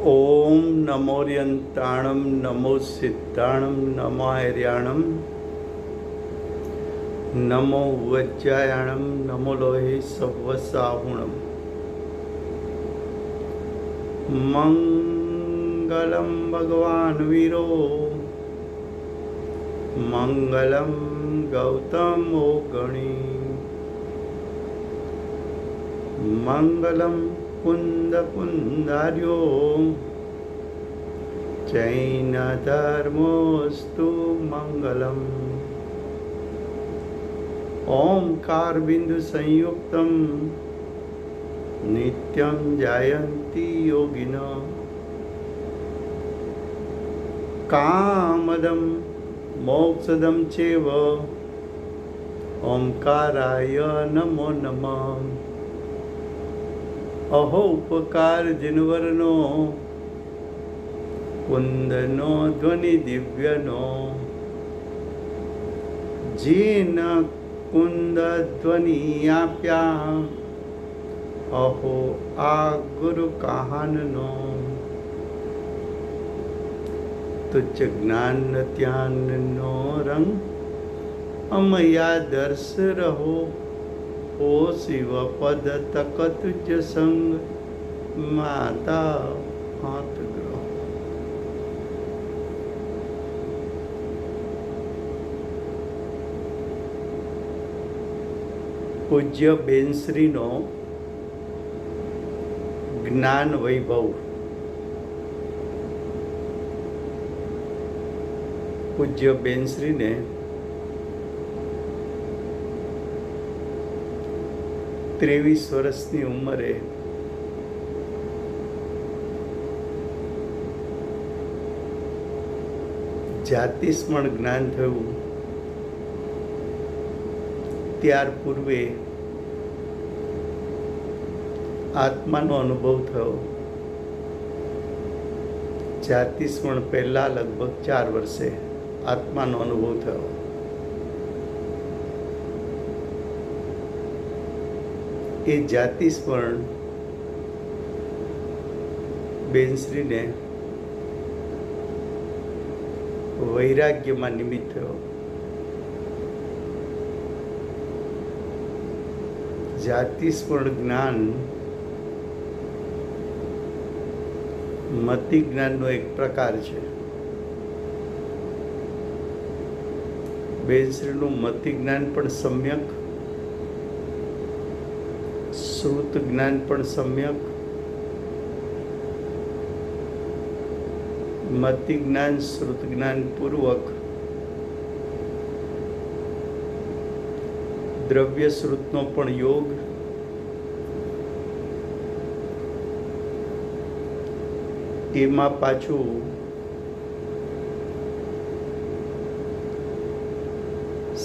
ओम नमोर्यंताणं नमो सिद्धाणं नमो हर्याणं नमो वज्रायाणं नमो लोहे सवसाहुणं मंगलम भगवान वीरो मंगलम गौतमो गणी मंगलम कुंद कुंदार्यो जैन धर्मोस्तु मंगलम ओंकार बिंदु संयुक्तम नित्यं जायन्ति योगिनो कामदं मोक्षदं चैव ओंकाराय नमो नमः। अहो उपकार जिनवरनो कुंदनो ध्वनि दिव्यनो जीन कुंद ध्वनि आप्या अहो आ गुरु कहाननो तुच्छ ज्ञान त्याननो रंग अमया दर्श रहो ओ शिव पद तक तुझ संग माता हाथ ग्रह। પૂજ્ય બેનશ્રીનો જ્ઞાન વૈભવ। પૂજ્ય બેનશ્રીને 23 વર્ષની ઉંમરે જાતિસ્મરણ જ્ઞાન થયું। ત્યાર પૂર્વે આત્માનો અનુભવ થયો। જાતિસ્મરણ પહેલા લગભગ 4 વર્ષે આત્માનો અનુભવ થયો। એ જાતિસ્મરણ બેનશ્રીને વૈરાગ્યમાં નિમિત્ત થયો। જાતિસ્મરણ જ્ઞાન મતિ જ્ઞાનનો એક પ્રકાર છે। બેનશ્રીનું મતિ જ્ઞાન પણ સમ્યક, શ્રુત જ્ઞાન પણ સમ્યક, મતિ જ્ઞાન શ્રુત જ્ઞાન પૂર્વક દ્રવ્ય શ્રુતનો પણ યોગ, એમાં પાછું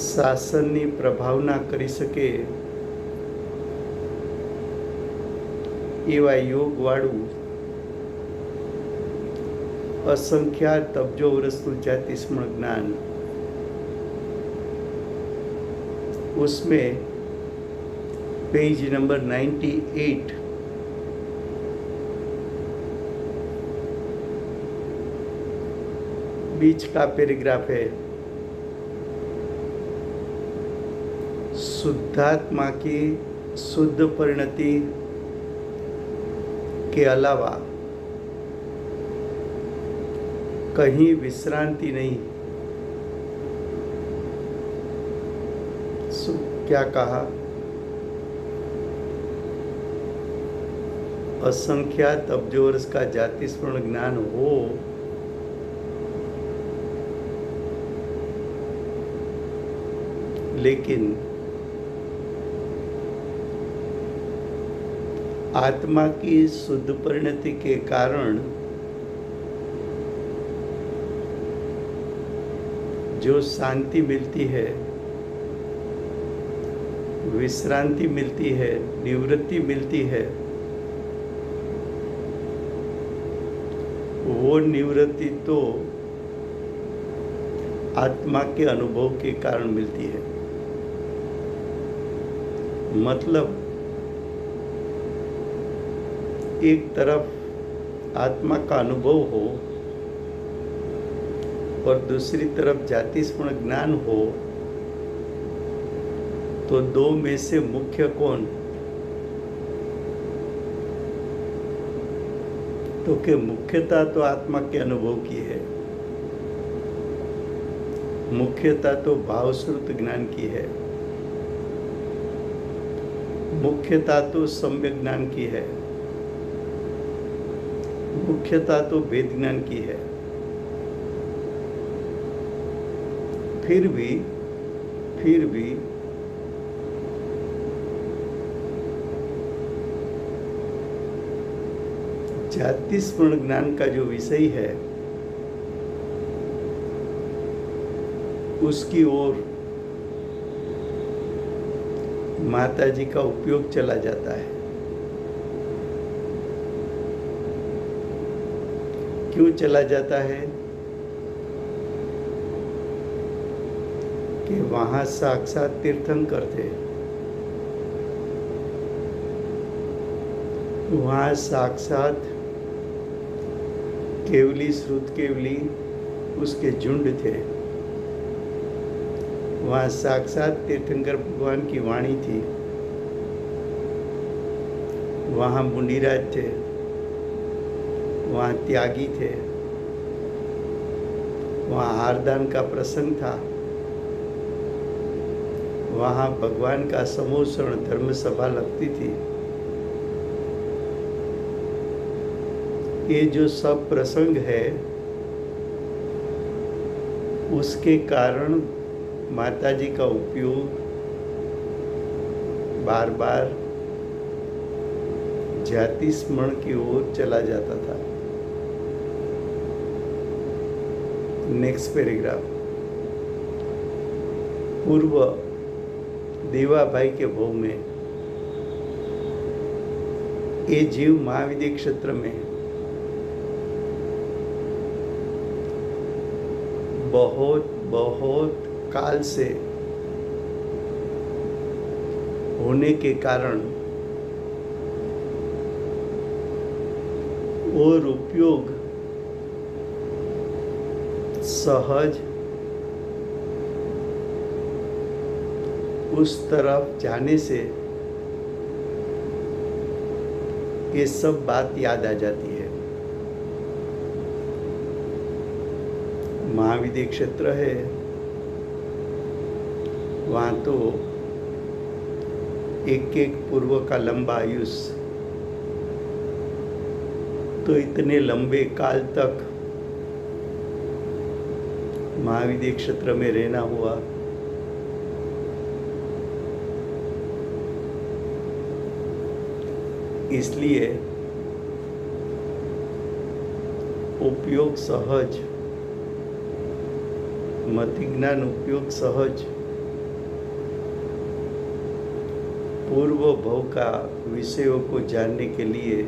શાસનની પ્રભાવના કરી શકે એવા યોગવાળું असंख्यात अब्जो वर्षों जातिस्मरण ज्ञान, उसमें पेज नंबर 98 बीच का पैराग्राफ है। शुद्धात्मा की शुद्ध परिणति के अलावा कहीं विश्रांति नहीं। क्या कहा? असंख्यात अब्जो वर्ष का जातिस्मरण ज्ञान हो, लेकिन आत्मा की शुद्ध परिणति के कारण जो शांति मिलती है, विश्रांति मिलती है, निवृत्ति मिलती है, वो निवृत्ति तो आत्मा के अनुभव के कारण मिलती है। मतलब एक तरफ आत्मा का अनुभव हो और दूसरी तरफ जातिस्मरण ज्ञान हो, तो दो में से मुख्य कौन? तो कि मुख्यता तो आत्मा के अनुभव की है, मुख्यता तो भावश्रुत ज्ञान की है, मुख्यता तो सम्यक ज्ञान की है, मुख्यता तो वेद ज्ञान की है। फिर भी जातिस्मरण ज्ञान का जो विषय है उसकी ओर माता जी का उपयोग चला जाता है। क्यों चला जाता है? कि वहां साक्षात तीर्थंकर थे, वहां साक्षात केवली श्रुत केवली उसके झुंड थे, वहां साक्षात तीर्थंकर भगवान की वाणी थी, वहां मुंडीराज थे, वहां त्यागी थे, वहां आरदान का प्रसंग था, वहां भगवान का समोसरण धर्म सभा लगती थी। ये जो सब प्रसंग है उसके कारण माता जी का उपयोग बार बार जाति स्मरण की ओर चला जाता था। Next paragraph. पूर्व देवाभाई के भव में ये जीव महाविद्य क्षेत्र में बहुत काल से होने के कारण और उपयोग सहज उस तरफ जाने से ये सब बात याद आ जाती है। महाविद्य क्षेत्र है, वहाँ तो एक पूर्व का लंबा आयुष्य, तो इतने लंबे काल तक महाविद्य क्षेत्र में रहना हुआ। इसलिए उपयोग सहज, मति ज्ञान उपयोग सहज पूर्व भव का विषयों को जानने के लिए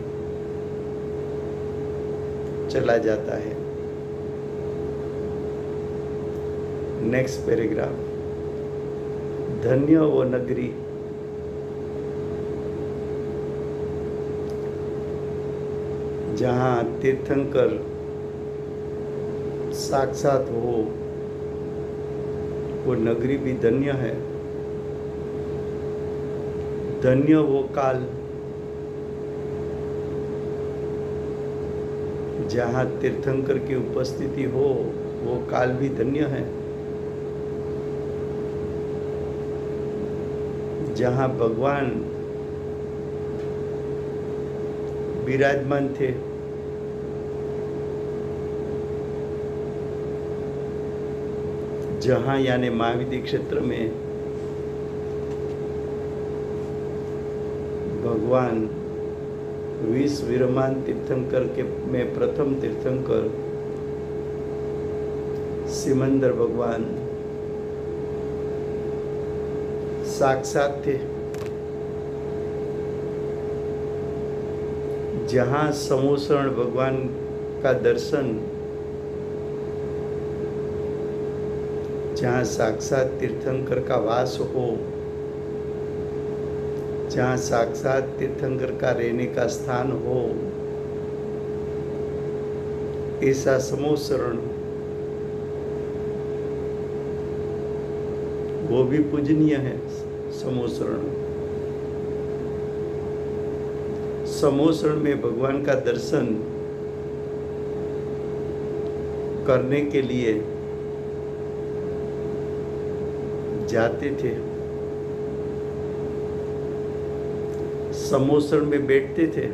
चला जाता है। Next paragraph. धन्य वो नगरी जहाँ तीर्थंकर साक्षात हो, वो नगरी भी धन्य है। धन्य वो काल जहाँ तीर्थंकर की उपस्थिति हो, वो काल भी धन्य है। जहाँ भगवान विराजमान थे, जहाँ यानी महाविद्य क्षेत्र में भगवान विश्व विरमान तीर्थंकर के में प्रथम तीर्थंकर सिमंदर भगवान साक्षात थे, जहाँ समोसरण भगवान का दर्शन, जहाँ साक्षात तीर्थंकर का वास हो, जहाँ साक्षात तीर्थंकर का रहने का स्थान हो, ऐसा समोसरण वो भी पूजनीय है। समोसरण समोसरण में भगवान का दर्शन करने के लिए जाते थे, समोसरण में बैठते थे।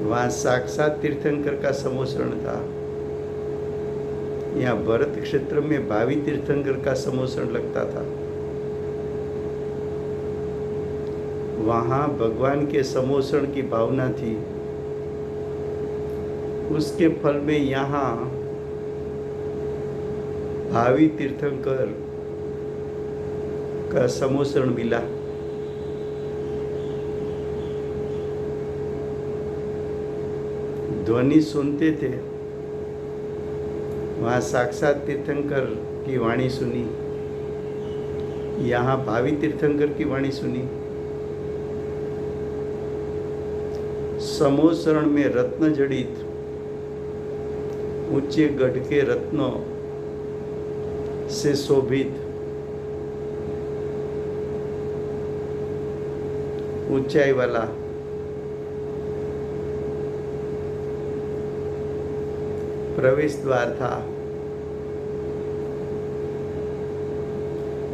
वहाँ साक्षात तीर्थंकर का समोसरण था। यहाँ भरत क्षेत्र में भावी तीर्थंकर का समोसरण लगता था। वहाँ भगवान के समोसरण की भावना थी। उसके फल में यहाँ भावी तीर्थंकर का समोसरण मिला। ध्वनि सुनते थे, वहाँ साक्षात तीर्थंकर की वाणी सुनी, यहाँ भावी तीर्थंकर की वाणी सुनी। समोसरण में रत्न जड़ित ऊंचे गढ़ के रत्नों से शोभित ऊंचाई वाला प्रवेश द्वार था।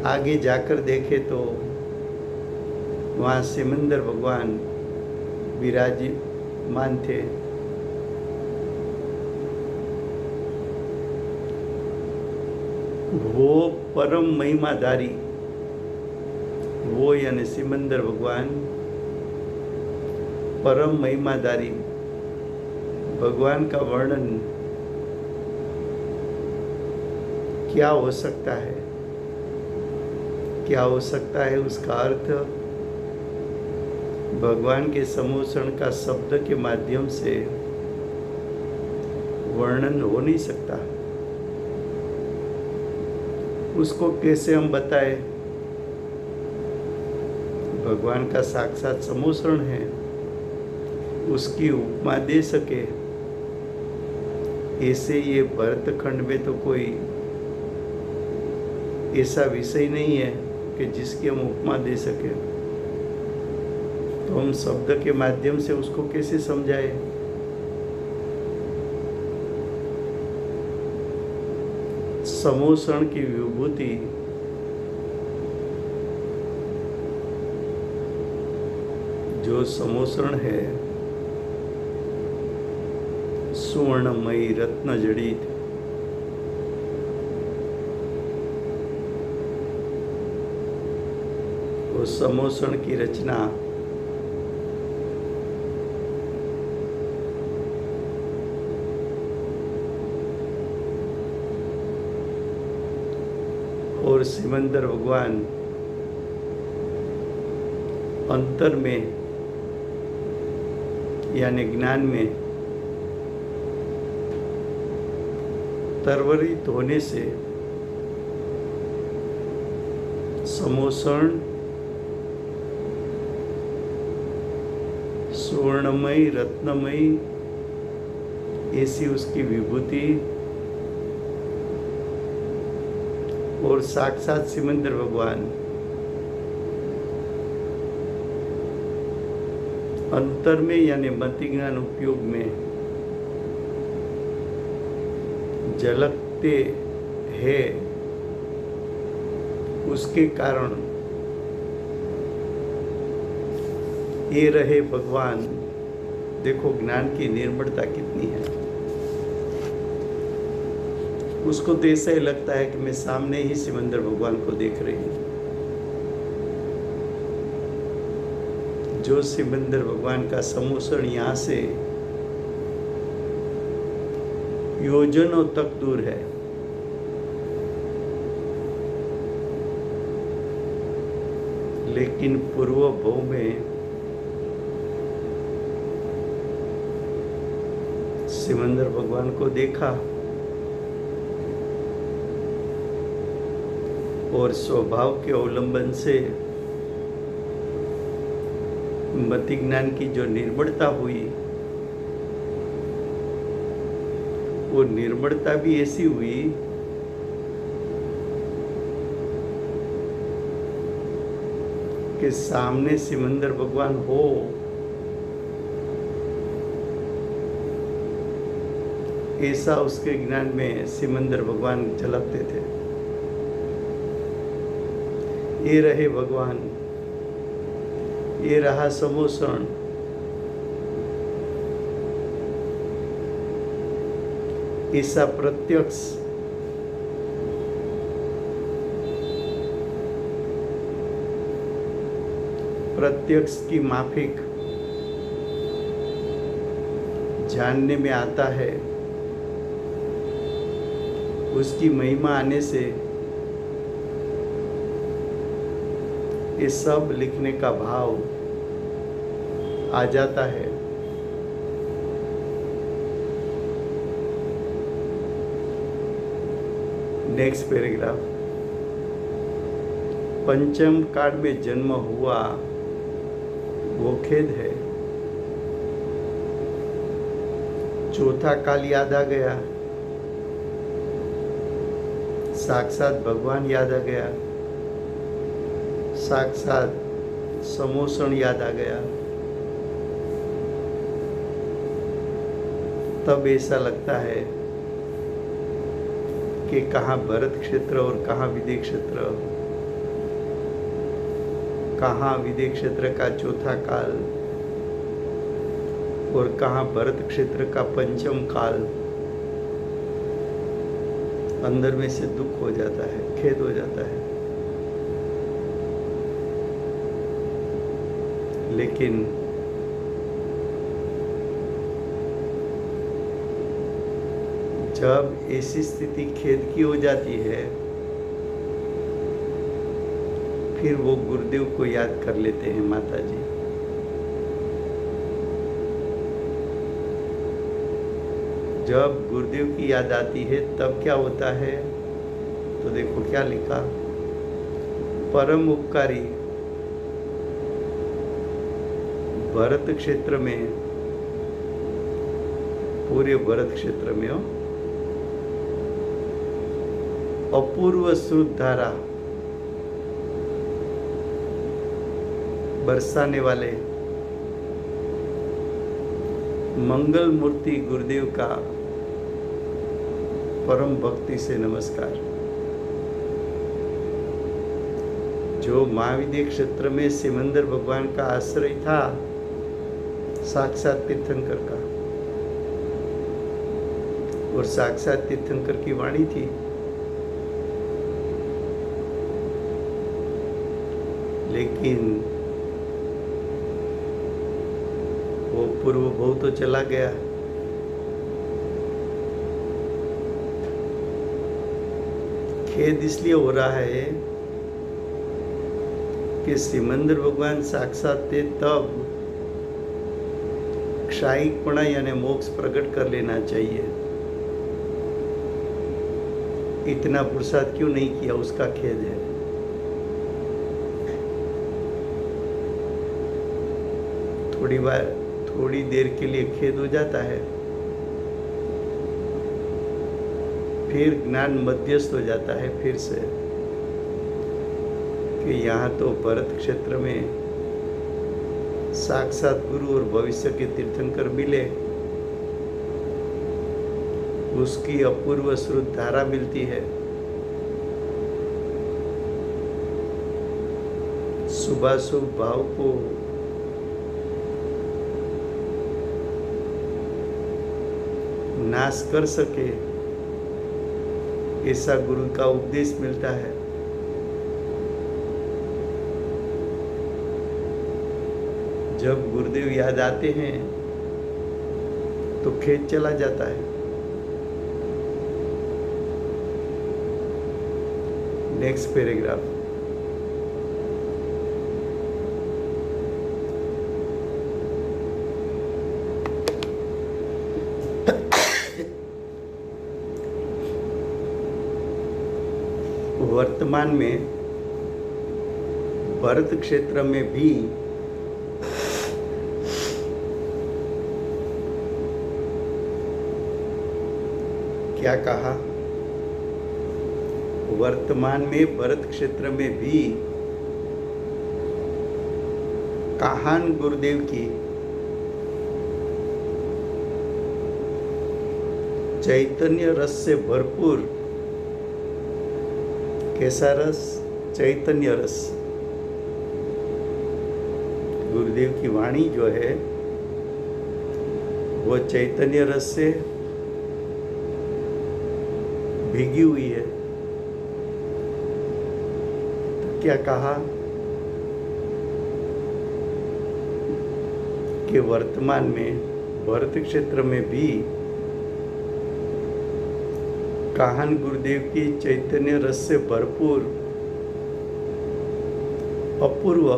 आगे जाकर देखे तो वहाँ सिमंदर भगवान विराजमान थे। वो परम महिमाधारी, वो यानी सिमंदर भगवान परम महिमाधारी भगवान का वर्णन क्या हो सकता है, क्या हो सकता है? उसका अर्थ भगवान के समोसरण का शब्द के माध्यम से वर्णन हो नहीं सकता। उसको कैसे हम बताएं? भगवान का साक्षात समोसरण है, उसकी उपमा दे सके ऐसे ये भरतखंड में तो कोई ऐसा विषय नहीं है कि जिसकी हम उपमा दे सके। तो हम शब्द के माध्यम से उसको कैसे समझाए? समोसरण की विभूति जो समोसरण है सुवर्णमयी रत्न जड़ित, वो समोसरण की रचना और सिमंदर भगवान अंतर में यानी ज्ञान में तरवरित होने से समोसरण सुवर्णमयी रत्नमयी ऐसी उसकी विभूति और साक्षात सिमंदर भगवान अंतर में यानी मति ज्ञान उपयोग में झलकते हैं। उसके कारण ये रहे भगवान। देखो ज्ञान की निर्मलता कितनी है। उसको तो ऐसा ही लगता है कि मैं सामने ही सिमंदर भगवान को देख रही हूँ। जो सिमंदर भगवान का समोसरण यहाँ से योजनों तक दूर है, लेकिन पूर्व भव में सिमंदर भगवान को देखा और स्वभाव के अवलंबन से मति ज्ञान की जो निर्मलता हुई वो निर्मलता भी ऐसी हुई कि सामने सिमंदर भगवान हो, ऐसा उसके ज्ञान में सिमंदर भगवान झलकते थे। ये रहे भगवान, ये रहा समोसण, ऐसा प्रत्यक्ष की माफिक जानने में आता है। उसकी महिमा आने से ये सब लिखने का भाव आ जाता है। Next paragraph. पंचम काल में जन्म हुआ वो खेद है, चौथा काल याद आ गया, साक्षात भगवान याद आ गया, साक्षात समोसण याद आ गया। तब ऐसा लगता है कि कहाँ भरत क्षेत्र और कहाँ विदेह क्षेत्र, कहाँ विदेह क्षेत्र का चौथा काल और कहाँ भरत क्षेत्र का पंचम काल। अंदर में से दुख हो जाता है, खेद हो जाता है। लेकिन जब ऐसी स्थिति खेद की हो जाती है, फिर वो गुरुदेव को याद कर लेते हैं माता जी। जब गुरुदेव की याद आती है तब क्या होता है, तो देखो क्या लिखा, परम उपकारी भरत क्षेत्र में, पूरे भरत क्षेत्र में अपूर्व श्रुत धारा बरसाने वाले मंगल मूर्ति गुरुदेव का परम भक्ति से नमस्कार। जो महाविद्य क्षेत्र में सिमंदर भगवान का आश्रय था, साक्षात तीर्थंकर का, और साक्षात तीर्थंकर की वाणी थी। लेकिन वो पूर्व भाव तो चला गया। खेद इसलिए हो रहा है कि सिमंदर भगवान साक्षात थे, तब क्षायिकपणा यानी मोक्ष प्रकट कर लेना चाहिए। इतना पुरुषार्थ क्यों नहीं किया, उसका खेद है। थोड़ी देर के लिए खेद हो जाता है, फिर ज्ञान मध्यस्थ हो जाता है फिर से कि यहाँ तो भरत क्षेत्र में साक्षात गुरु और भविष्य के तीर्थंकर मिले, उसकी अपूर्व श्रुत धारा मिलती है। शुभाशुभ भाव को नाश कर सके ऐसा गुरु का उपदेश मिलता है। जब गुरुदेव याद आते हैं तो खेद चला जाता है। Next paragraph. वर्तमान में भरत क्षेत्र में भी क्या कहा? वर्तमान में भरत क्षेत्र में भी काहन गुरुदेव की चैतन्य रस से भरपूर, कैसा रस? चैतन्य रस। गुरुदेव की वाणी जो है वो चैतन्य रस से भीगी हुई है। तो क्या कहा कि वर्तमान में भरत क्षेत्र में भी काहन गुरुदेव की चैतन्य रस से भरपूर अपूर्व,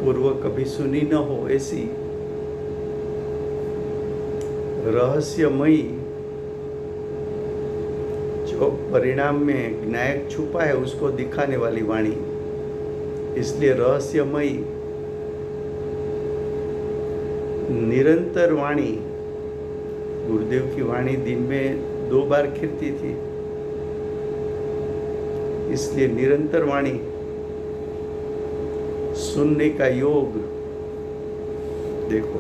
पूर्व कभी सुनी न हो ऐसी रहस्यमयी, जो परिणाम में ज्ञायक छुपा है उसको दिखाने वाली वाणी, इसलिए रहस्यमयी निरंतर वाणी। गुरुदेव की वाणी दिन में 2 बार खिलती थी, इसलिए निरंतर वाणी, सुनने का योग। देखो,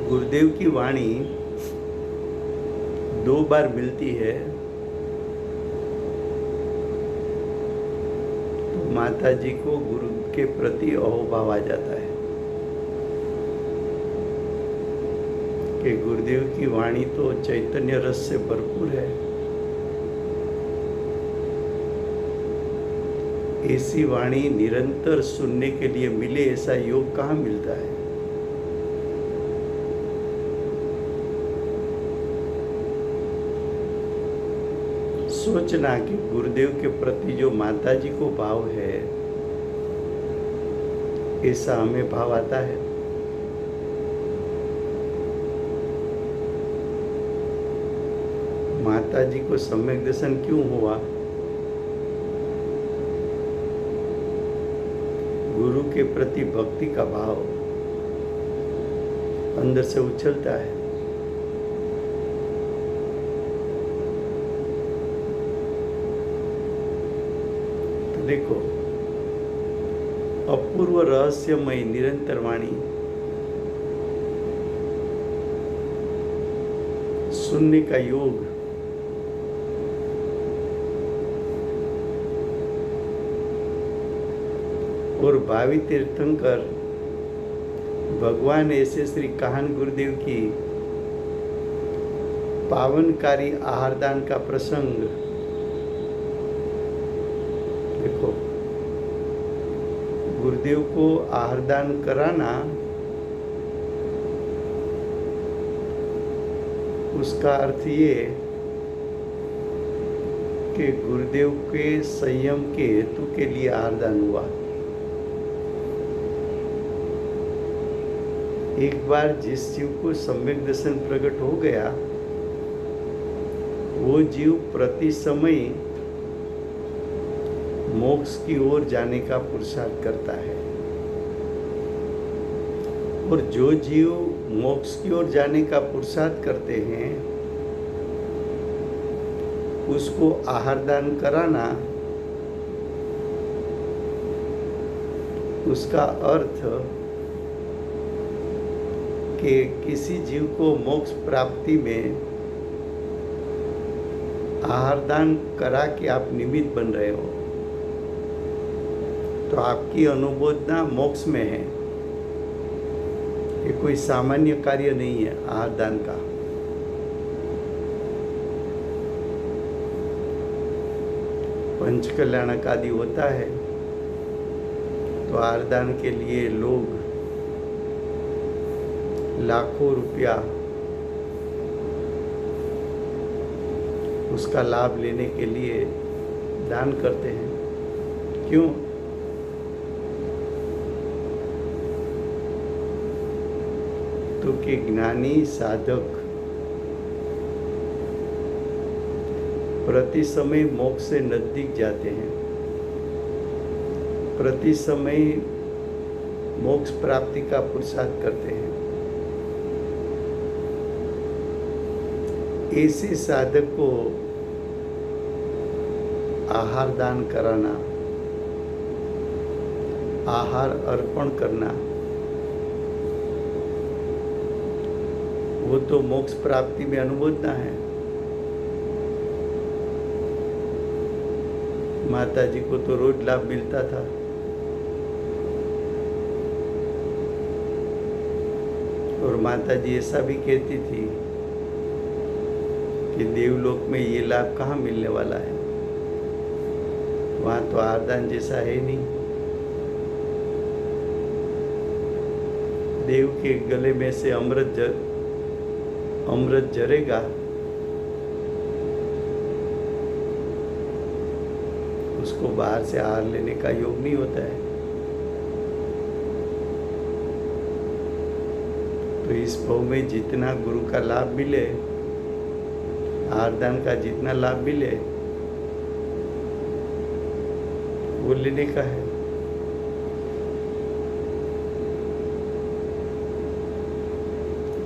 गुरुदेव की वाणी 2 बार मिलती है तो माता जी को गुरु के प्रति अहोभाव आ जाता है कि गुरुदेव की वाणी तो चैतन्य रस से भरपूर है। ऐसी वाणी निरंतर सुनने के लिए मिले, ऐसा योग कहाँ मिलता है? सोचना कि गुरुदेव के प्रति जो माता जी को भाव है, ऐसा हमें भाव आता है। माता जी को सम्यक दर्शन क्यों हुआ? गुरु के प्रति भक्ति का भाव अंदर से उछलता है। तो देखो, अपूर्व रहस्यमय निरंतर वाणी, सुनने का योग, और भावी तीर्थंकर भगवान ऐसे श्री काहन गुरुदेव की पावनकारी आहारदान का प्रसंग। देखो, गुरुदेव को आहारदान कराना, उसका अर्थ ये कि गुरुदेव के संयम के हेतु के लिए आहारदान हुआ। एक बार जिस जीव को सम्यक दर्शन प्रकट हो गया, वो जीव प्रति समय मोक्ष की ओर जाने का पुरुषार्थ करता है, और जो जीव मोक्ष की ओर जाने का पुरुषार्थ करते हैं उसको आहारदान कराना, उसका अर्थ कि किसी जीव को मोक्ष प्राप्ति में आहारदान करा के आप निमित्त बन रहे हो, तो आपकी अनुमोदना मोक्ष में है। ये कोई सामान्य कार्य नहीं है आहारदान का। पंचकल्याणक आदि होता है तो आहारदान के लिए लोग लाखों रुपया उसका लाभ लेने के लिए दान करते हैं। क्यों? तो कि ज्ञानी साधक प्रति समय मोक्ष से नजदीक जाते हैं, प्रति समय मोक्ष प्राप्ति का पुरुषार्थ करते हैं। ऐसे साधक को आहार दान कराना, आहार अर्पण करना, वो तो मोक्ष प्राप्ति में अनुमोदना है। माता जी को तो रोज लाभ मिलता था। और माता जी ऐसा भी कहती थी कि देवलोक में ये लाभ कहाँ मिलने वाला है, वहाँ तो आरदान जैसा है नहीं। देव के गले में से अमृत झरेगा, उसको बाहर से आहार लेने का योग नहीं होता है। तो इस भाव में जितना गुरु का लाभ मिले, आहारदान का जितना लाभ मिले, वो लेने का है।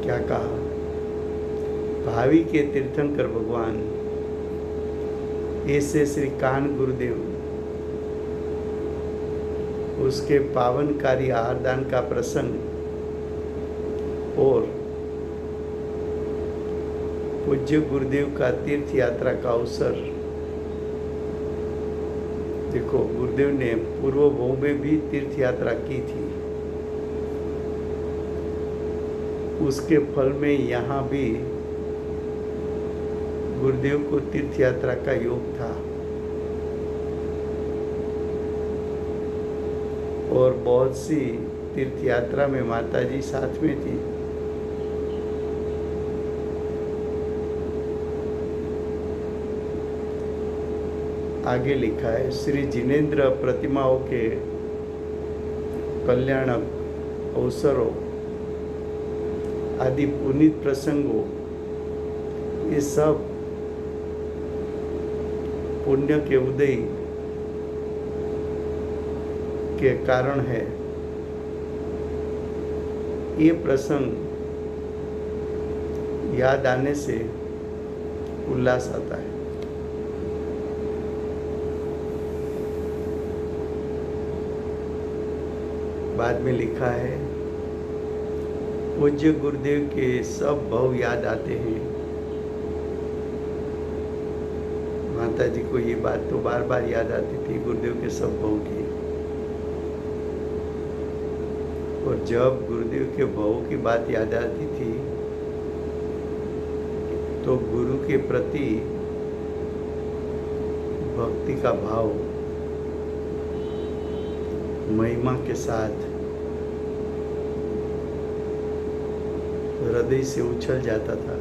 क्या कहा? भावी के तीर्थंकर भगवान ऐसे श्री कान गुरुदेव उसके पावनकारी आहारदान का प्रसंग और पूज्य गुरुदेव का तीर्थ यात्रा का अवसर। देखो, गुरुदेव ने पूर्व भाव में भी तीर्थ यात्रा की थी, उसके फल में यहाँ भी गुरुदेव को तीर्थ यात्रा का योग था। और बहुत सी तीर्थ यात्रा में माता जी साथ में थी। आगे लिखा है, श्री जिनेंद्र प्रतिमाओं के कल्याणक अवसरों आदि पुनीत प्रसंगों, ये सब पुण्य के उदय के कारण है। ये प्रसंग याद आने से उल्लास आता है। बाद में लिखा है, पूज्य गुरुदेव के सब भाव याद आते हैं। माता जी को ये बात तो बार बार याद आती थी, गुरुदेव के सब भाव की। और जब गुरुदेव के भाव की बात याद आती थी तो गुरु के प्रति भक्ति का भाव महिमा के साथ हृदय से उछल जाता था।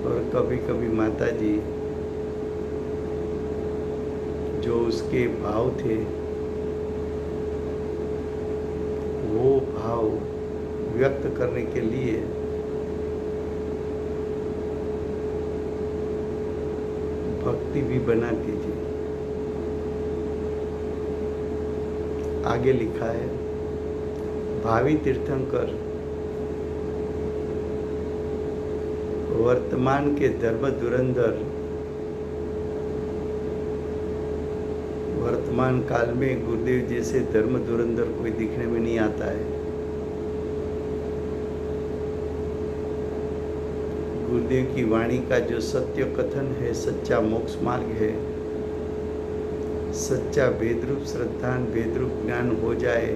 और कभी कभी माता जी जो उसके भाव थे, वो भाव व्यक्त करने के लिए भक्ति भी बनाती थी। आगे लिखा है, भावी तीर्थंकर वर्तमान के धर्म धुरंधर, वर्तमान काल में गुरुदेव जैसे धर्म धुरंधर कोई दिखने में नहीं आता है। गुरुदेव की वाणी का जो सत्य कथन है, सच्चा मोक्ष मार्ग है, सच्चा वेदरूप श्रद्धान वेदरूप ज्ञान हो जाए,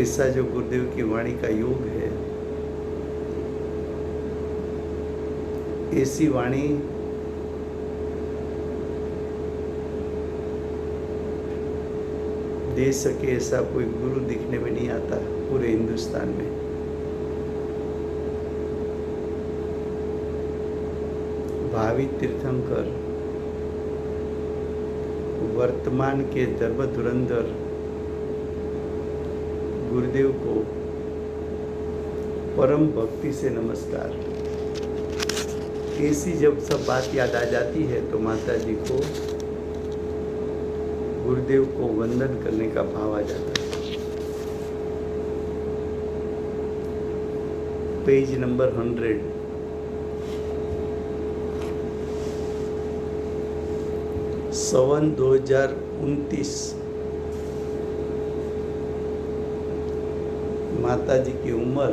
ऐसा जो गुरुदेव की वाणी का योग है, ऐसी वाणी दे सके ऐसा कोई गुरु दिखने में नहीं आता पूरे हिंदुस्तान में। भावी तीर्थंकर वर्तमान के धर्म धुरंधर गुरुदेव को परम भक्ति से नमस्कार। ऐसी जब सब बात याद आ जाती है तो माता जी को गुरुदेव को वंदन करने का भाव आ जाता है। Page number 100। सन 2029 माता जी की उम्र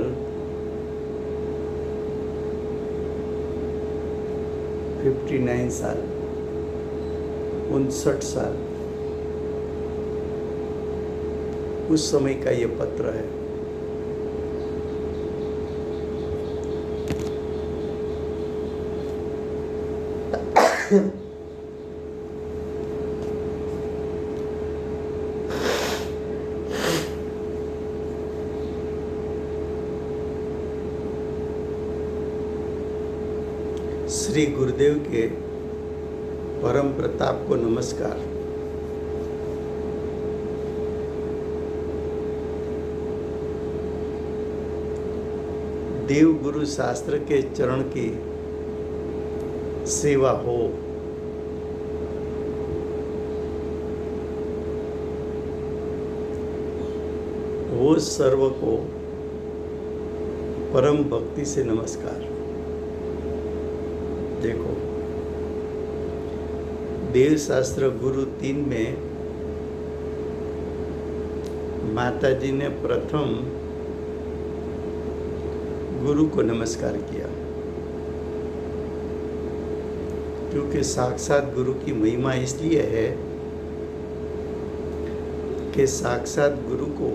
59 साल, 59 साल। उस समय का ये पत्र है। श्री गुरुदेव के परम प्रताप को नमस्कार। देव गुरु शास्त्र के चरण की सेवा हो। वो सर्व को परम भक्ति से नमस्कार। देखो, देव शास्त्र गुरु 3 में माता जी ने प्रथम गुरु को नमस्कार किया, क्योंकि साक्षात गुरु की महिमा इसलिए है कि साक्षात गुरु को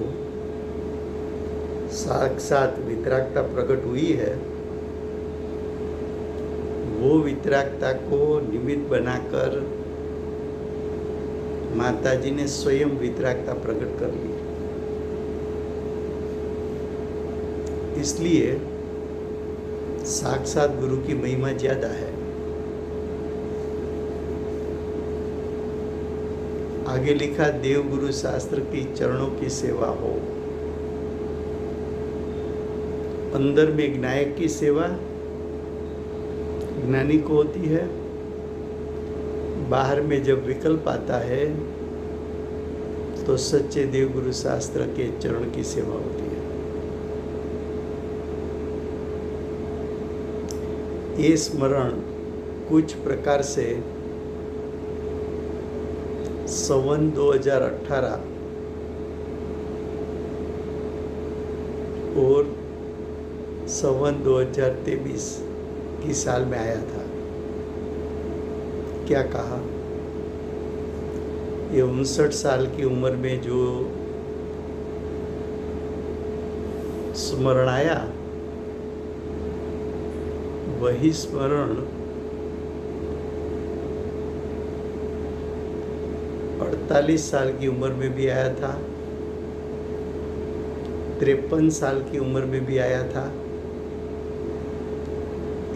साक्षात वितरागता प्रकट हुई है। वो वितरागता को निमित्त बनाकर माता जी ने स्वयं वितरागता प्रकट कर ली। इसलिए साक्षात गुरु की महिमा ज्यादा है। आगे लिखा, देव गुरु शास्त्र की चरणों की सेवा हो। अंदर में नायक की सेवा ज्ञानी को होती है, बाहर में जब विकल्प आता है तो सच्चे देव गुरु शास्त्र के चरण की सेवा होती है। ये स्मरण कुछ प्रकार से सन 2018 और सन 2023 की साल में आया था। क्या कहा? ये 59 साल की उम्र में जो स्मरण आया, वही स्मरण 48 साल की उम्र में भी आया था, 53 साल की उम्र में भी आया था।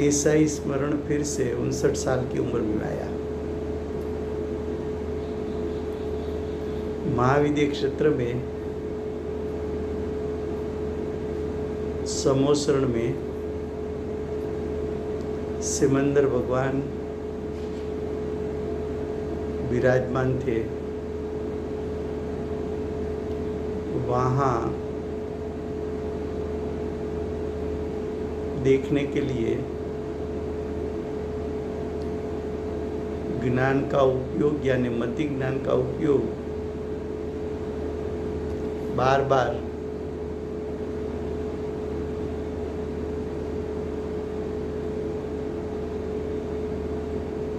ऐसा ही स्मरण फिर से 59 साल की उम्र में आया। महाविद्य क्षेत्र में समोसरण में सिमंदर भगवान विराजमान थे। वहाँ देखने के लिए ज्ञान का उपयोग यानी मति ज्ञान का उपयोग बार बार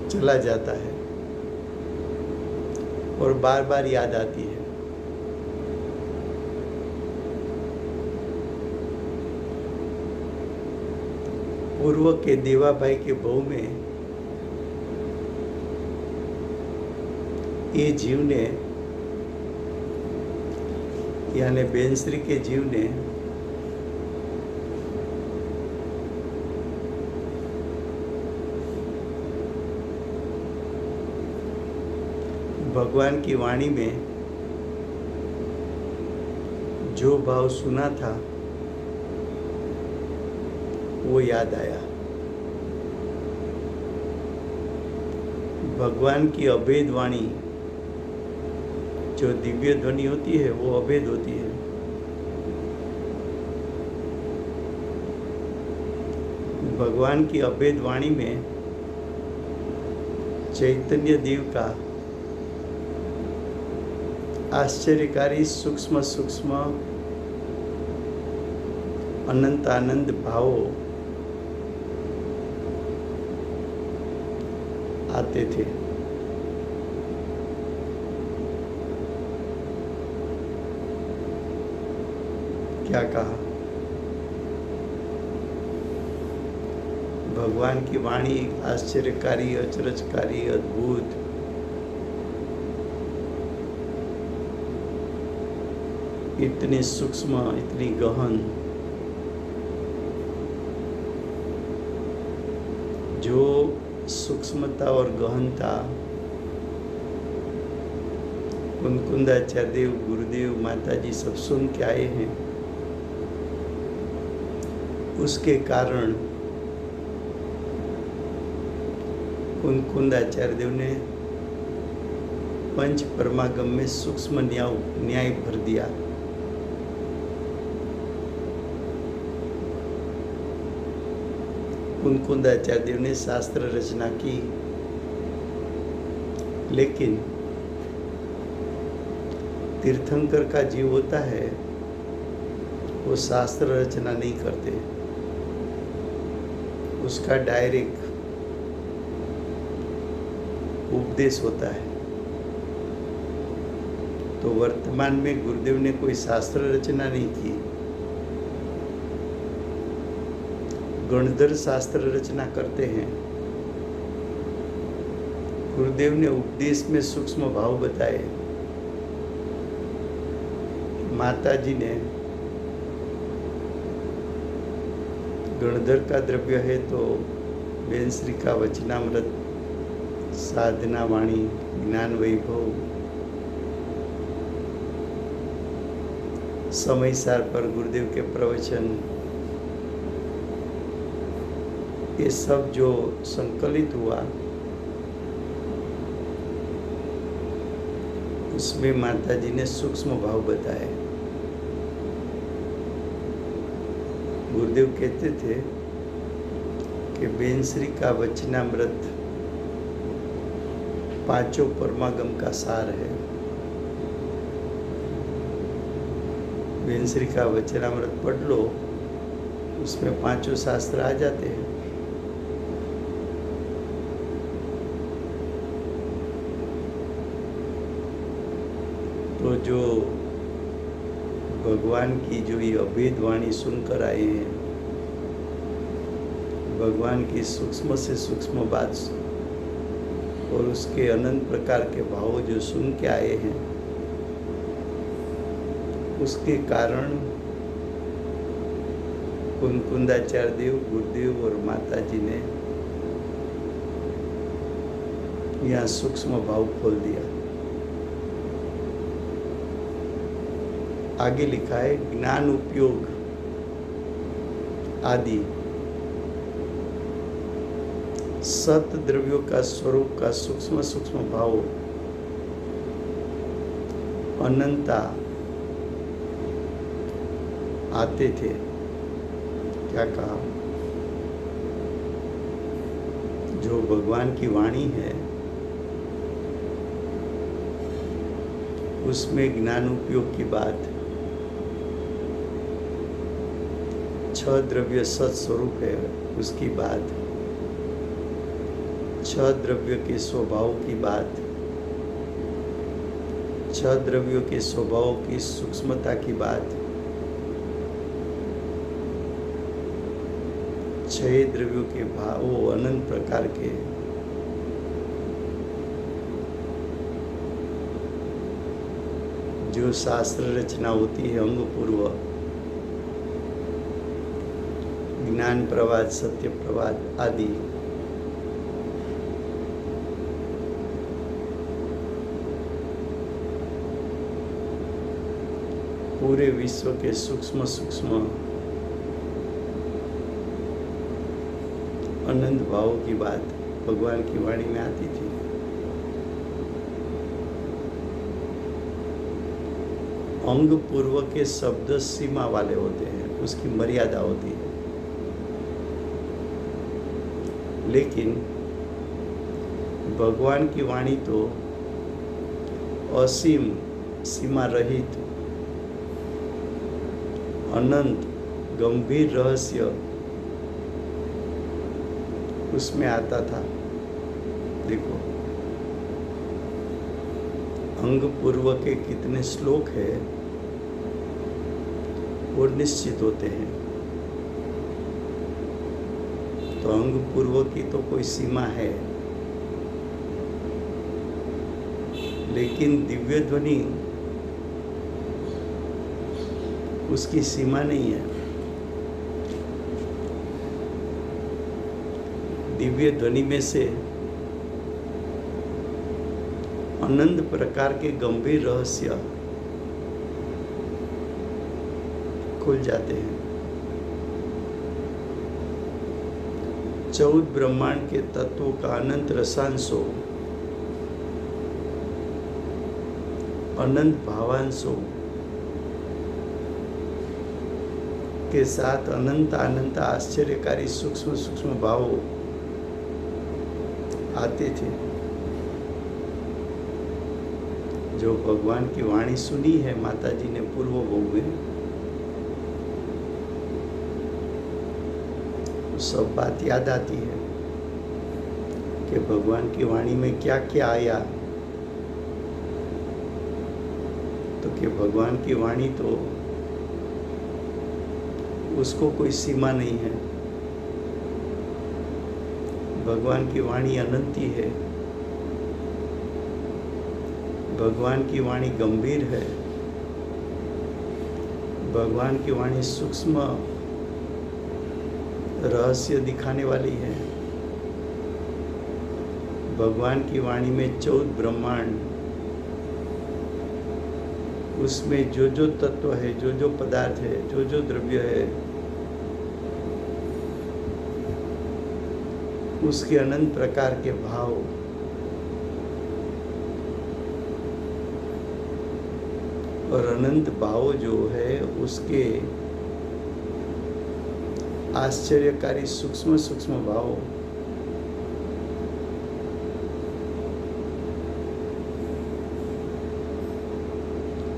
चला जाता है और बार बार याद आती है। पूर्व के देवाभाई के बहू में ये जीव ने यानी बेनश्री के जीव ने भगवान की वाणी में जो भाव सुना था वो याद आया। भगवान की अभेद वाणी जो दिव्य ध्वनि होती है वो अभेद होती है। भगवान की अभेद वाणी में चैतन्य देव का आश्चर्यकारी सूक्ष्म सूक्ष्म अनंत आनंद भावों आते थे। क्या कहा? भगवान की वाणी आश्चर्यकारी, अचरजकारी, अद्भुत, इतनी सूक्ष्म, इतनी गहन, जो सूक्ष्मता और गहनता कुंकुंदाचार्य देव, गुरुदेव, माताजी सब सुन के आए हैं, उसके कारण कुंकुंदाचार्य देव ने पंच परमागम में सूक्ष्म न्याय भर दिया। कुंकुंदाचार्य देव ने शास्त्र रचना की, लेकिन तीर्थंकर का जीव होता है, वो शास्त्र रचना नहीं करते, उसका डायरेक्ट उपदेश होता है। तो वर्तमान में गुरुदेव ने कोई शास्त्र रचना नहीं की, गणधर शास्त्र रचना करते हैं। गुरुदेव ने उपदेश में सूक्ष्म भाव बताए। माताजी ने गणधर का द्रव्य है तो बेन श्री का वचनामृत, साधना वाणी, ज्ञान वैभव, समय सार पर गुरुदेव के प्रवचन, ये सब जो संकलित हुआ, उसमें माताजी ने सूक्ष्म भाव बताए। गुरुदेव कहते थे कि बेन श्री का वचनामृत पांचों परमागम का सार है। बेन श्री का वचनामृत पढ़ लो, उसमें पांचों शास्त्र आ जाते हैं। तो जो भगवान की जो ये अभेद वाणी सुनकर आए हैं, भगवान की सूक्ष्म से सूक्ष्म बात और उसके अनंत प्रकार के भाव जो सुन के आए हैं, उसके कारण कुंकुंदाचार्य देव, गुरुदेव और माताजी ने यहाँ सूक्ष्म भाव खोल दिया। आगे लिखा है, ज्ञान उपयोग आदि सत द्रव्यों का स्वरूप का सूक्ष्म सूक्ष्म भाव अनंता आते थे। क्या कहा? जो भगवान की वाणी है, उसमें ज्ञान उपयोग की बात, छह द्रव्य सत स्वरूप है उसकी बात, छह द्रव्य के स्वभाव की बात, छह द्रव्यों के स्वभाव की सूक्ष्मता की बात, छह द्रव्यों के भाव अनंत प्रकार के, जो शास्त्र रचना होती है अंग पूर्व, ज्ञान प्रवाद, सत्य प्रवाद आदि, पूरे विश्व के सूक्ष्म सूक्ष्म अनंत भाव की बात भगवान की वाणी में आती थी। अंग पूर्व के शब्द सीमा वाले होते हैं, उसकी मर्यादा होती है। लेकिन भगवान की वाणी तो असीम, सीमा रहित, अनंत, गंभीर रहस्य उसमें आता था। देखो, अंग पूर्व के कितने श्लोक है वो निश्चित होते हैं। तो अंग पूर्व की तो कोई सीमा है, लेकिन दिव्य ध्वनि उसकी सीमा नहीं है। दिव्य ध्वनि में से अनंत प्रकार के गंभीर रहस्य खुल जाते हैं। 14 ब्रह्मांड के तत्वों का अनंत रसांशों, अनंत भावांशों के साथ अनंत अनंत आश्चर्यकारी सूक्ष्म सूक्ष्म भाव आते थे। जो भगवान की वाणी सुनी है माता जी ने पूर्व भोग में, सब बात याद आती है कि भगवान की वाणी में क्या क्या आया। तो कि भगवान की वाणी तो उसको कोई सीमा नहीं है। भगवान की वाणी अनंती है, भगवान की वाणी गंभीर है, भगवान की वाणी सूक्ष्म रहस्य दिखाने वाली है। भगवान की वाणी में 14 ब्रह्मांड, उसमें जो जो तत्व है, जो जो पदार्थ है, जो जो द्रव्य है, उसके अनंत प्रकार के भाव, और अनंत भाव जो है उसके आश्चर्यकारी सूक्ष्म सूक्ष्म भाव,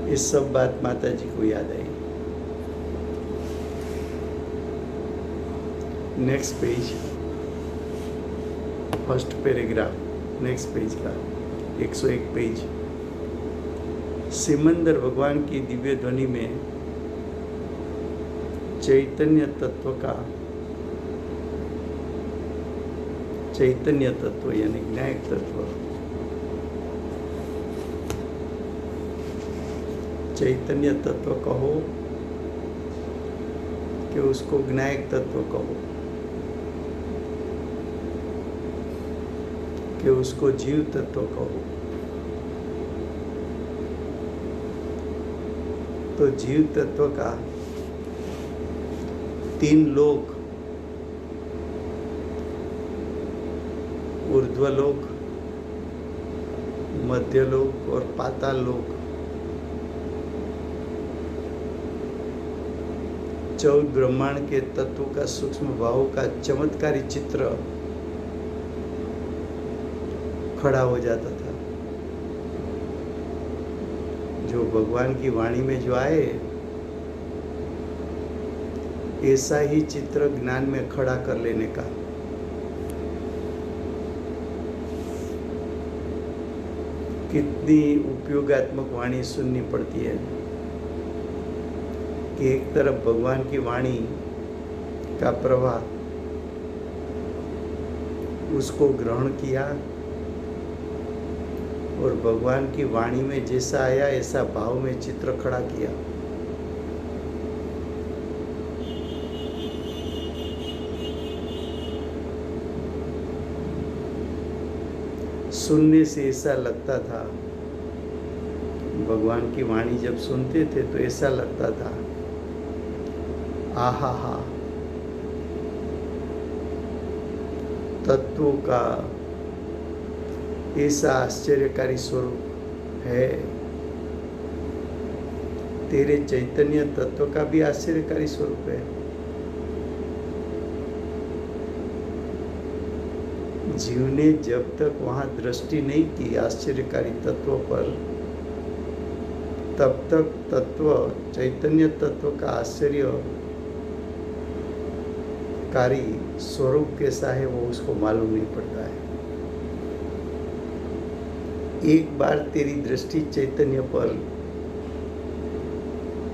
ये सब बात माता जी को याद आई। Next page, first paragraph, next page का 101 पेज। सिमंदर भगवान की दिव्य ध्वनि में चैतन्य तत्व का, चैतन्य तत्व यानी ज्ञायक तत्व, चैतन्य तत्व कहो कि उसको ज्ञायक तत्व कहो, कि उसको जीव तत्व कहो, तो जीव तत्व का 3 लोक, ऊर्ध्वलोक, मध्यलोक और पाताल लोक, 14 ब्रह्मांड के तत्व का सूक्ष्म भाव का चमत्कारी चित्र खड़ा हो जाता था। जो भगवान की वाणी में जो आए, ऐसा ही चित्र ज्ञान में खड़ा कर लेने का। कितनी उपयोगात्मक वाणी सुननी पड़ती है कि एक तरफ भगवान की वाणी का प्रवाह, उसको ग्रहण किया और भगवान की वाणी में जैसा आया ऐसा भाव में चित्र खड़ा किया। सुनने से ऐसा लगता था, भगवान की वाणी जब सुनते थे तो ऐसा लगता था, आहा हा, तत्वों का ऐसा आश्चर्यकारी स्वरूप है तेरे चैतन्य तत्व का भी आश्चर्यकारी स्वरूप है। जीव ने जब तक वहां दृष्टि नहीं की आश्चर्यकारी तत्व पर, तब तक तत्व, चैतन्य तत्व का आश्चर्यकारी स्वरूप कैसा है वो उसको मालूम नहीं पड़ता है। एक बार तेरी दृष्टि चैतन्य पर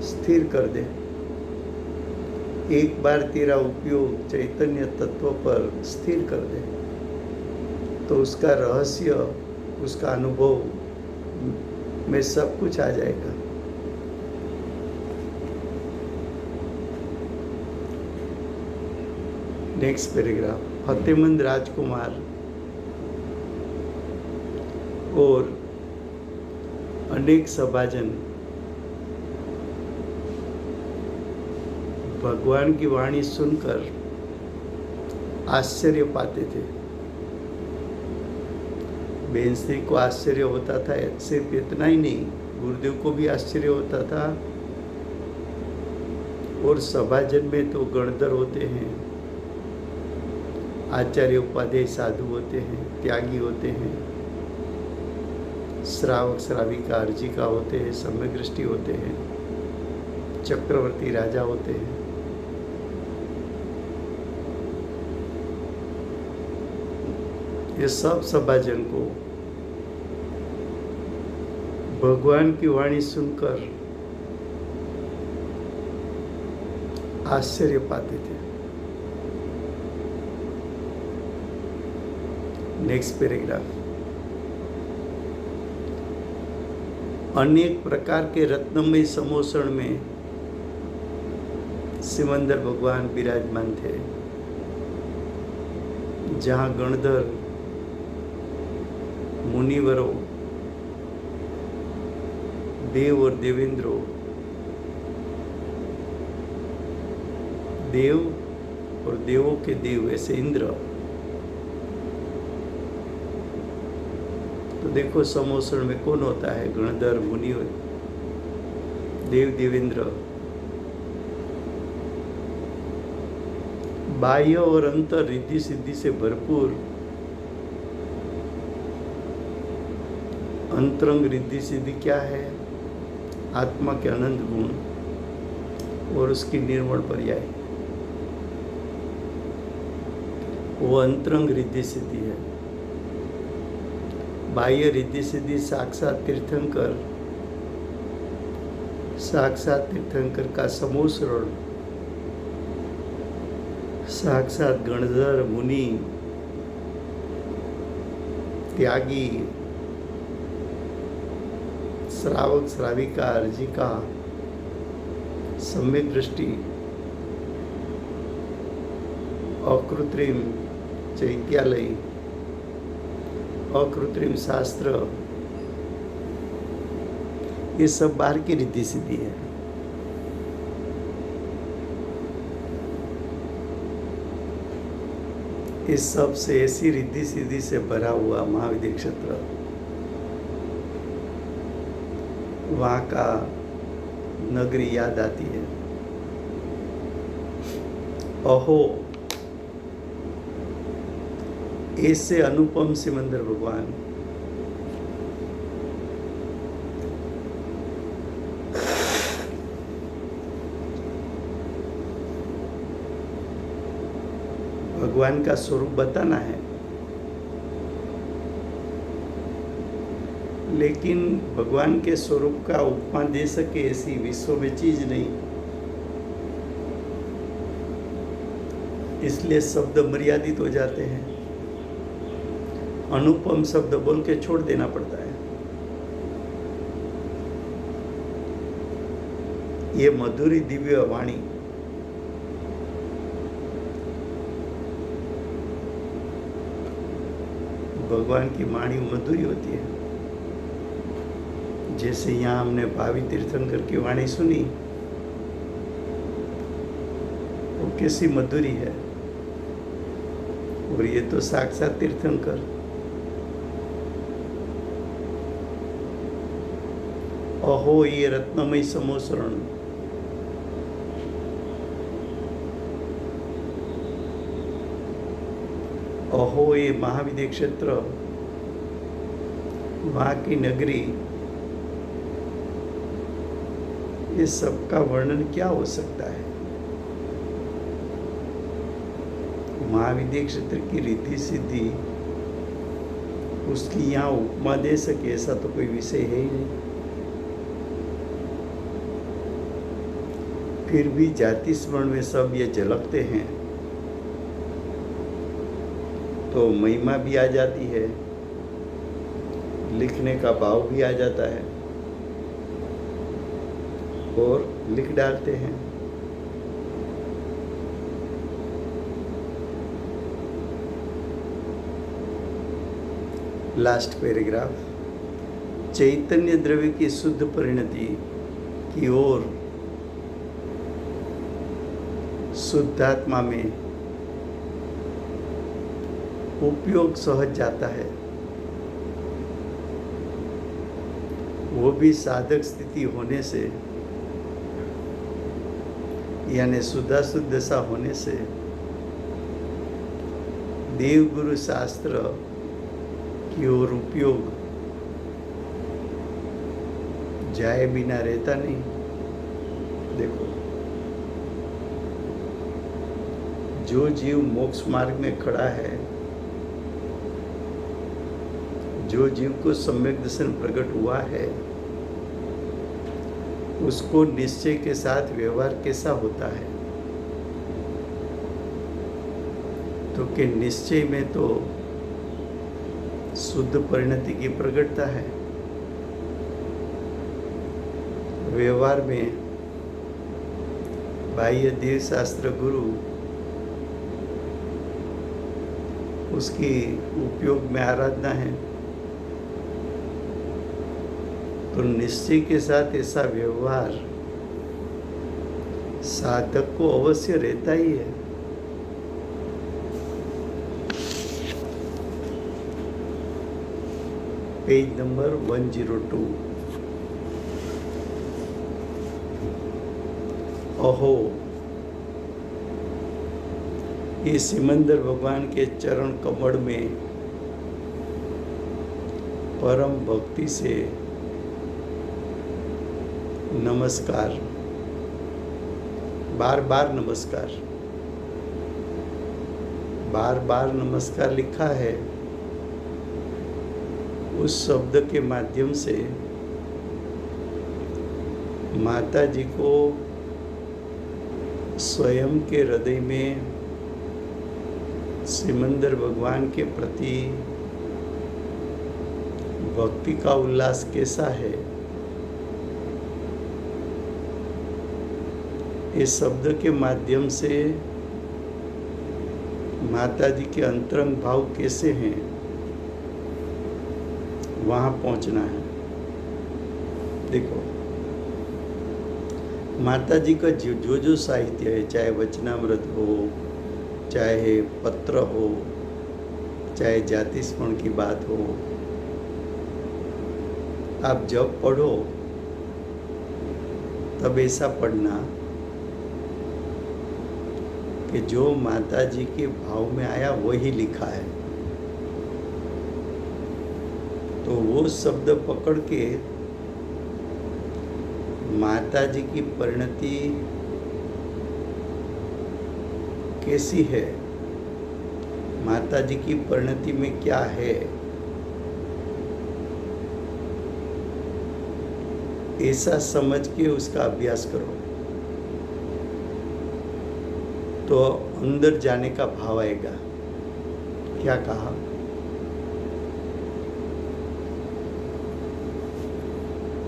स्थिर कर दे, एक बार तेरा उपयोग चैतन्य तत्व पर स्थिर कर दे, तो उसका रहस्य, उसका अनुभव में सब कुछ आ जाएगा। Next paragraph. फतेहमंद राजकुमार और अनेक सभाजन भगवान की वाणी सुनकर आश्चर्य पाते थे। बेन स्त्री को आश्चर्य होता था, सिर्फ इतना ही नहीं, गुरुदेव को भी आश्चर्य होता था। और सभाजन में तो गणधर होते हैं, आचार्य उपाध्याय साधु होते हैं, त्यागी होते हैं, श्रावक श्राविका अर्जिका होते हैं, सम्यक दृष्टि होते हैं, चक्रवर्ती राजा होते हैं। ये सब सभाजन को भगवान की वाणी सुनकर आश्चर्य पाते थे। Next paragraph. अनेक प्रकार के रत्नमय समोषण में सिमंदर भगवान विराजमान थे, जहाँ गणधर, मुनिवरों, देव और देवेंद्रों, देव और देवों के देव ऐसे इंद्र। तो देखो समोषण में कौन होता है? गणधर, मुनि, देव, देवेंद्र। बाह्य और अंतर रिद्धि सिद्धि से भरपूर, अंतरंग रिद्धि सिद्धि क्या है? आत्मा के अनंत गुण और उसकी निर्मल पर्याय, वो अंतरंग रिद्धि सिद्धि है। बाह्य रिद्धि सिद्धि साक्षात तीर्थंकर, साक्षात तीर्थंकर का समोषण, साक्षात गणधर, मुनि, त्यागी, श्रावक श्राविका अर्जिका, सम्यक दृष्टि, अकृत्रिम चैत्यालय, अकृत्रिम शास्त्र, ये सब बाहर की रिद्धि सिद्धि है। इस सब से ऐसी रिद्धि सिद्धि से भरा हुआ महाविद्य क्षेत्र, वहाँ का नगरी याद आती है। अहो, ऐसे अनुपम सिमंदर भगवान, भगवान का स्वरूप बताना है, लेकिन भगवान के स्वरूप का उपमा दे सके ऐसी विश्व में चीज नहीं, इसलिए शब्द मर्यादित हो जाते हैं। अनुपम शब्द बोल के छोड़ देना पड़ता है। ये मधुरी दिव्य वाणी भगवान की वाणी मधुरी होती है। जैसे यहाँ हमने भावी तीर्थंकर की वाणी सुनी, वो कैसी मधुरी है, और ये तो साक्षात तीर्थंकर। अहो ये रत्नमय समोसरण, अहो ये महाविद्य क्षेत्र, वहाँ की नगरी, ये सबका वर्णन क्या हो सकता है। महाविद्य क्षेत्र की रीति सिद्धि, उसकी यहाँ उपमा दे सके ऐसा तो कोई विषय है ही नहीं। फिर भी जाति स्मरण में सब ये झलकते हैं तो महिमा भी आ जाती है, लिखने का भाव भी आ जाता है और लिख डालते हैं। लास्ट पैराग्राफ, चैतन्य द्रव्य की शुद्ध परिणति की ओर शुद्धात्मा में उपयोग सहज जाता है, वो भी साधक स्थिति होने से, यानी शुद्धाशुद्ध दशा होने से देव गुरु शास्त्र की ओर उपयोग जाए बिना रहता नहीं। देखो, जो जीव मोक्ष मार्ग में खड़ा है, जो जीव को सम्यक दर्शन प्रकट हुआ है, उसको निश्चय के साथ व्यवहार कैसा होता है, तो कि निश्चय में तो शुद्ध परिणति की प्रकटता है, व्यवहार में बाह्य देव शास्त्र गुरु उसकी उपयोग में आराधना है। तो निश्चय के साथ ऐसा व्यवहार साधक को अवश्य रहता ही है। Page number 102। अहो, ये सिमंदर भगवान के चरण कमल में परम भक्ति से नमस्कार, बार बार नमस्कार, बार बार नमस्कार लिखा है। उस शब्द के माध्यम से माता जी को स्वयं के हृदय में सिमंदर भगवान के प्रति भक्ति का उल्लास कैसा है, इस शब्द के माध्यम से माता जी के अंतरंग भाव कैसे हैं, वहाँ पहुँचना है। देखो, माता जी का जो साहित्य है, चाहे वचनामृत हो, चाहे पत्र हो, चाहे जाति स्मरण की बात हो, आप जब पढ़ो तब ऐसा पढ़ना कि जो माता जी के भाव में आया वही लिखा है। तो वो शब्द पकड़ के माता जी की परिणति कैसी है, माता जी की परिणति में क्या है, ऐसा समझ के उसका अभ्यास करो तो अंदर जाने का भाव आएगा। क्या कहा?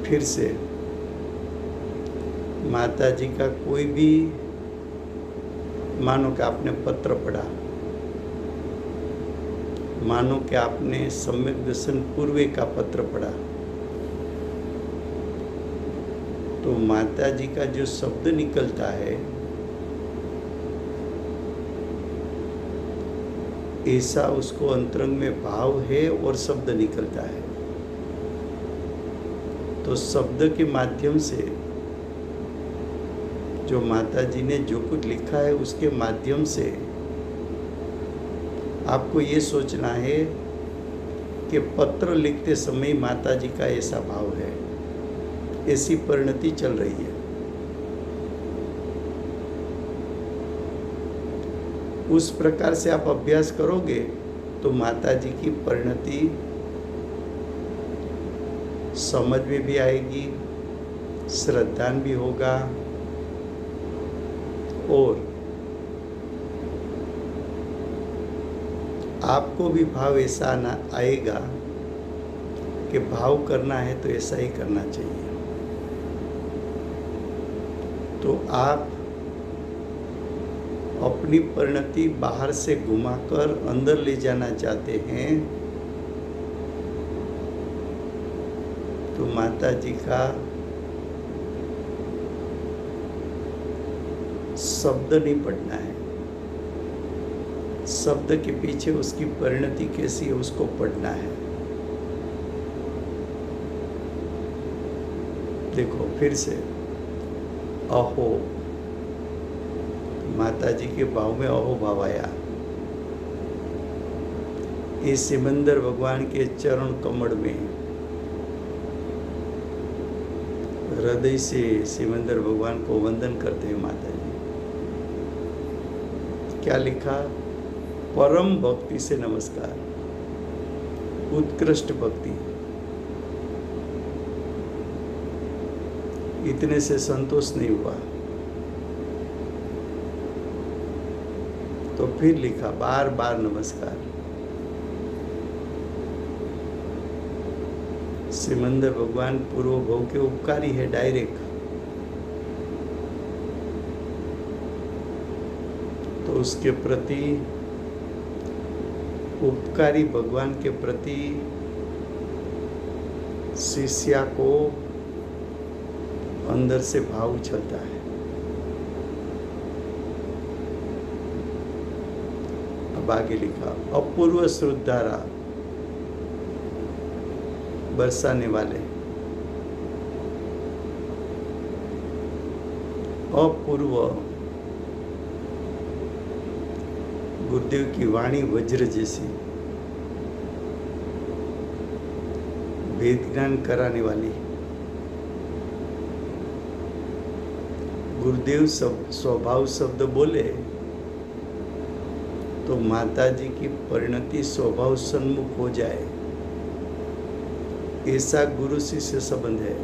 फिर से माता जी का कोई भी, मानो कि आपने पत्र पढ़ा, मानो कि आपने सम्यक दर्शन पूर्वे का पत्र पढ़ा, तो माता जी का जो शब्द निकलता है ऐसा उसको अंतरंग में भाव है और शब्द निकलता है। तो शब्द के माध्यम से जो माता जी ने जो कुछ लिखा है उसके माध्यम से आपको ये सोचना है कि पत्र लिखते समय माता जी का ऐसा भाव है, ऐसी परिणति चल रही है। उस प्रकार से आप अभ्यास करोगे तो माता जी की परिणति समझ में भी आएगी, श्रद्धान भी होगा और आपको भी भाव ऐसा आएगा कि भाव करना है तो ऐसा ही करना चाहिए। तो आप अपनी परिणति बाहर से घुमाकर अंदर ले जाना चाहते हैं तो माता जी का शब्द नहीं पढ़ना है, शब्द के पीछे उसकी परिणति कैसी है उसको पढ़ना है। देखो फिर से अहो, माता जी के भाव में अहो भाव आया। इस सिमंदर भगवान के चरण कमल में हृदय से सिमंदर भगवान को वंदन करते हैं माता जी। क्या लिखा? परम भक्ति से नमस्कार, उत्कृष्ट भक्ति। इतने से संतोष नहीं हुआ तो फिर लिखा बार बार नमस्कार। सिमंदर भगवान पूर्व भव के उपकारी है डायरेक्ट, तो उसके प्रति उपकारी भगवान के प्रति शिष्या को अंदर से भाव उछलता है। अब आगे लिखा अपूर्व श्रद्धारा बरसाने वाले, अपूर्व गुरुदेव की वाणी वज्र जैसी, वेद ज्ञान कराने वाली। गुरुदेव स्वभाव शब्द बोले तो माता जी की परिणति स्वभाव सन्मुख हो जाए, ऐसा गुरु शिष्य संबंध है।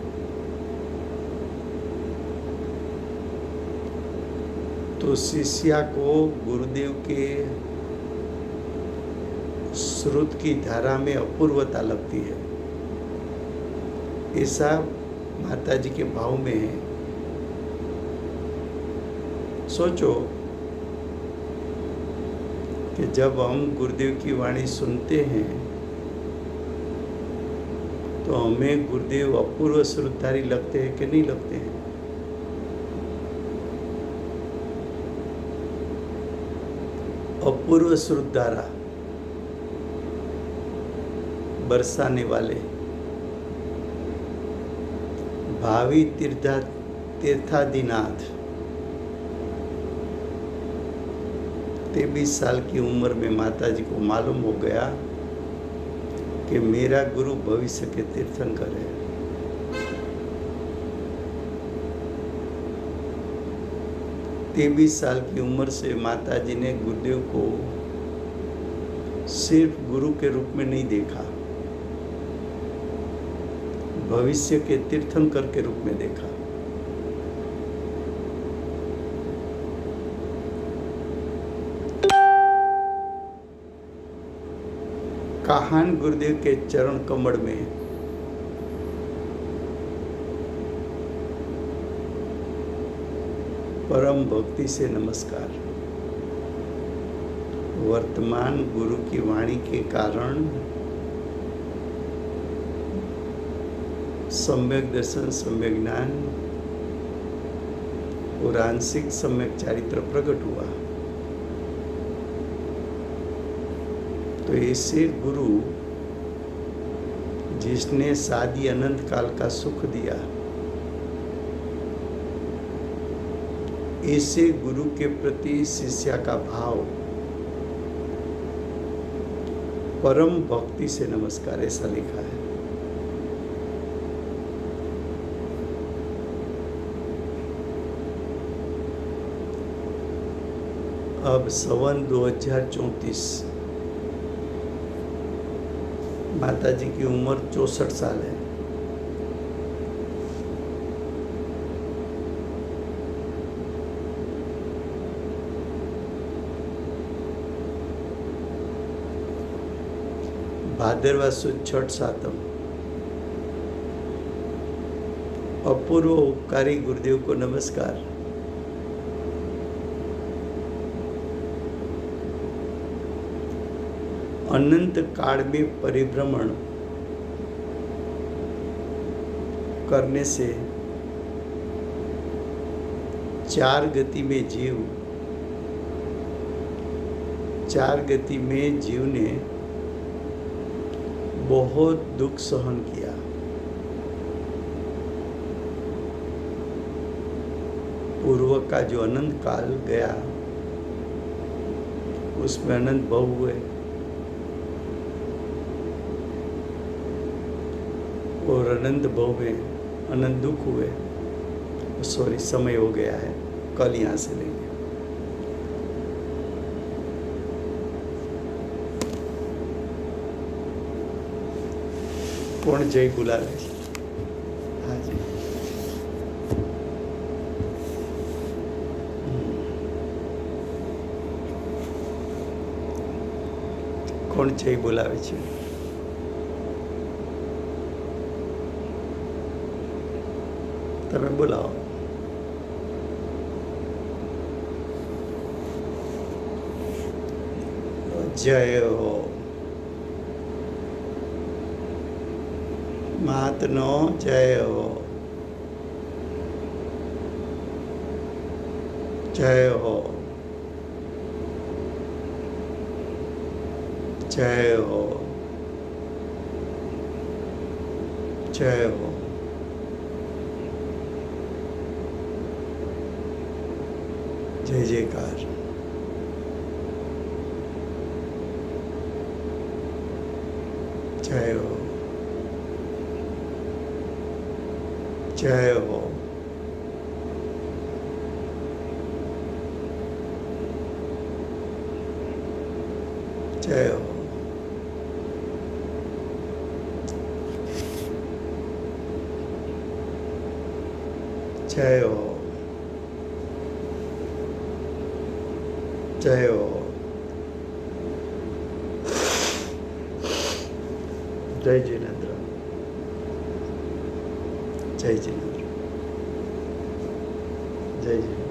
तो शिष्या को गुरुदेव के श्रुत की धारा में अपूर्वता लगती है, ऐसा माता जी के भाव में है। सोचो कि जब हम गुरुदेव की वाणी सुनते हैं तो हमें गुरुदेव अपूर्व श्रुतधारी लगते हैं कि नहीं लगते हैं? अपूर्व श्रुतधारा बरसाने वाले, भावी तीर्थादिनाथ। 23 साल की उम्र में माता जी को मालूम हो गया कि मेरा गुरु भविष्य के तीर्थंकर है। तेईस साल की उम्र से माता जी ने गुरुदेव को सिर्फ गुरु के रूप में नहीं देखा, भविष्य के तीर्थंकर के रूप में देखा। काहान गुरुदेव के चरण कमल में परम भक्ति से नमस्कार। वर्तमान गुरु की वाणी के कारण सम्यक दर्शन, सम्यक ज्ञान और आंशिक सम्यक चारित्र प्रकट हुआ। तो ऐसे गुरु जिसने शादी अनंत काल का सुख दिया, ऐसे गुरु के प्रति शिष्य का भाव परम भक्ति से नमस्कार, ऐसा लिखा है। अब सवन 2034, माता जी की उम्र 64 साल है। भादरवा सुद छठ सातम। अपूर्व उपकारी गुरुदेव को नमस्कार। अनंत काल में परिभ्रमण करने से चार गति में जीव ने बहुत दुख सहन किया। पूर्व का जो अनंत काल गया, उसमें अनंत भव हुए और अनंत भव में अनंत दुख हुए। सॉरी, समय हो गया है, कल यहाँ से लेंगे। कौन जय बुला रहे? हाँ जी। कौन जय बोलावे છે? તમે બોલાવો। जय हो। महात्नो जय हो। जय हो। जय हो। जय हो। जय जयकार। जय हो। जय हो। जय हो। जय हो। जय हो। जय जिनेन्द्र। जय जिनेन्द्र। जय जिनेन्द्र।